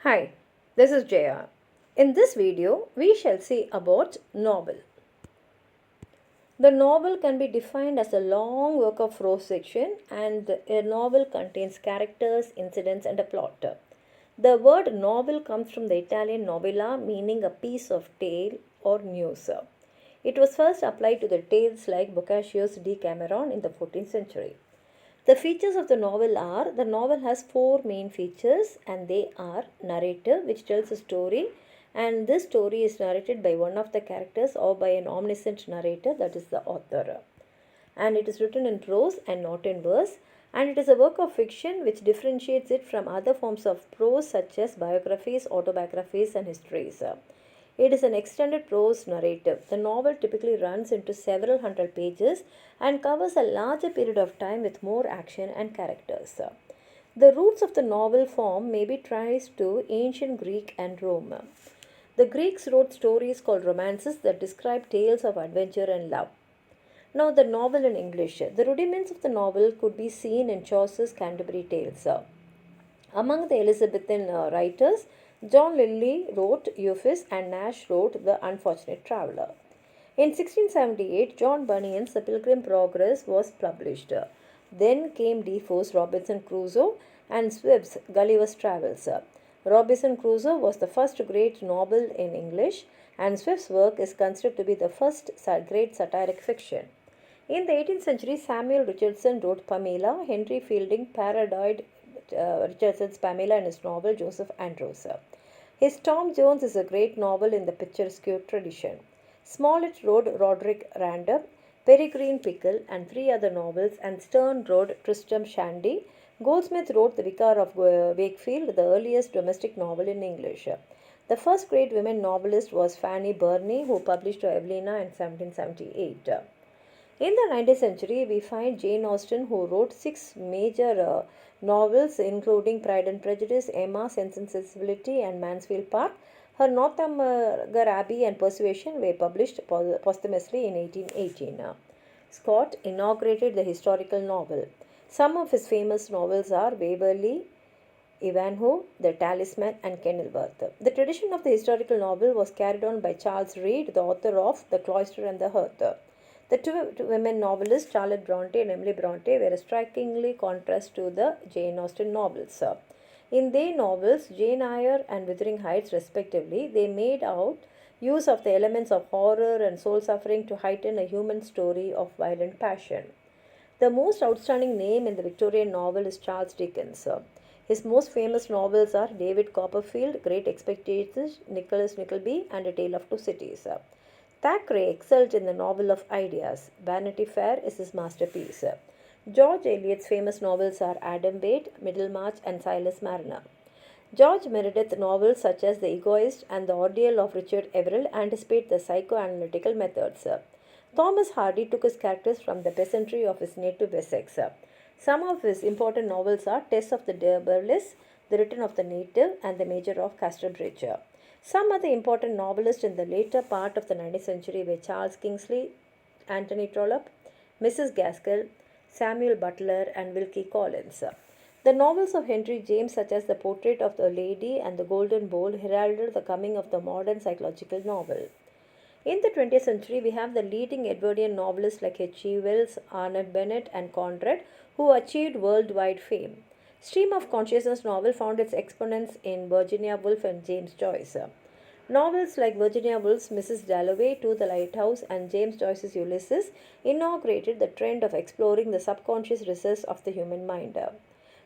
Hi, this is Jaya. In this video, we shall see about novel. The novel can be defined as a long work of prose fiction, and a novel contains characters, incidents, and a plot. The word novel comes from the Italian novella, meaning a piece of tale or news. It was first applied to the tales like Boccaccio's Decameron in the 14th century. The features of the novel are the novel has four main features, and they are narrative, which tells a story, and this story is narrated by one of the characters or by an omniscient narrator, that is the author. And it is written in prose and not in verse, and it is a work of fiction which differentiates it from other forms of prose such as biographies, autobiographies, and histories. It is an extended prose narrative. The novel typically runs into several hundred pages and covers a larger period of time with more action and characters. The roots of the novel form may be traced to ancient Greek and Rome. The Greeks wrote stories called romances that describe tales of adventure and love. Now, the novel in English. The rudiments of the novel could be seen in Chaucer's Canterbury Tales. Among the Elizabethan writers, John Lyly wrote Ulysses and Nash wrote The Unfortunate Traveller. In 1678, John Bunyan's The Pilgrim Progress was published. Then came Defoe's Robinson Crusoe and Swift's Gulliver's Travels. Robinson Crusoe was the first great novel in English, and Swift's work is considered to be the first great satiric fiction. In the 18th century, Samuel Richardson wrote Pamela. Henry Fielding parodied Richardson's Pamela in his novel Joseph Andrews. His Tom Jones is a great novel in the picturesque tradition. Smollett wrote Roderick Random, Peregrine Pickle, and three other novels, and Sterne wrote Tristram Shandy. Goldsmith wrote The Vicar of Wakefield, the earliest domestic novel in English. The first great women novelist was Fanny Burney, who published Evelina in 1778. In the 19th century, we find Jane Austen, who wrote six major novels, including Pride and Prejudice, Emma, Sense and Sensibility, and Mansfield Park. Her Northanger Abbey and Persuasion were published posthumously in 1818. Scott inaugurated the historical novel. Some of his famous novels are Waverley, Ivanhoe, The Talisman, and Kenilworth. The tradition of the historical novel was carried on by Charles Reade, the author of The Cloister and the Hearth. The two women novelists, Charlotte Bronte and Emily Bronte, were a strikingly contrast to the Jane Austen novels. In their novels, Jane Eyre and Wuthering Heights, respectively, they made out use of the elements of horror and soul suffering to heighten a human story of violent passion. The most outstanding name in the Victorian novel is Charles Dickens. His most famous novels are David Copperfield, Great Expectations, Nicholas Nickleby, and A Tale of Two Cities. Thackeray excelled in the novel of ideas. Vanity Fair is his masterpiece. George Eliot's famous novels are Adam Bate, Middlemarch, and Silas Marner. George Meredith novels such as The Egoist and The Ordeal of Richard Everill anticipate the psychoanalytical methods. Thomas Hardy took his characters from the peasantry of his native Wessex. Some of his important novels are Tess of the Deberlis, The Return of the Native, and The Major of Casterbridge. Some other important novelists in the later part of the 19th century were Charles Kingsley, Anthony Trollope, Mrs. Gaskell, Samuel Butler, and Wilkie Collins. The novels of Henry James, such as The Portrait of the Lady and The Golden Bowl, heralded the coming of the modern psychological novel. In the 20th century, we have the leading Edwardian novelists like H.G. Wells, Arnold Bennett, and Conrad, who achieved worldwide fame. Stream of consciousness novel found its exponents in Virginia Woolf and James Joyce. Novels like Virginia Woolf's Mrs. Dalloway, To the Lighthouse, and James Joyce's Ulysses inaugurated the trend of exploring the subconscious recesses of the human mind.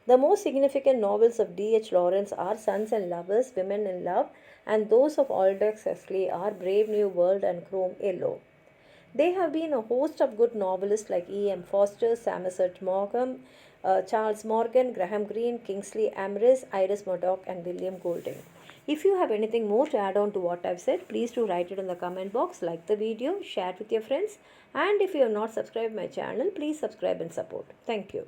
The most significant novels of D.H. Lawrence are Sons and Lovers, Women in Love, and those of Aldous Huxley are Brave New World and Chrome Yellow. There have been a host of good novelists like E. M. Foster, Somerset Maugham, Charles Morgan, Graham Greene, Kingsley Amis, Iris Murdoch, and William Golding. If you have anything more to add on to what I've said, please do write it in the comment box, like the video, share it with your friends, and if you have not subscribed my channel, please subscribe and support. Thank you.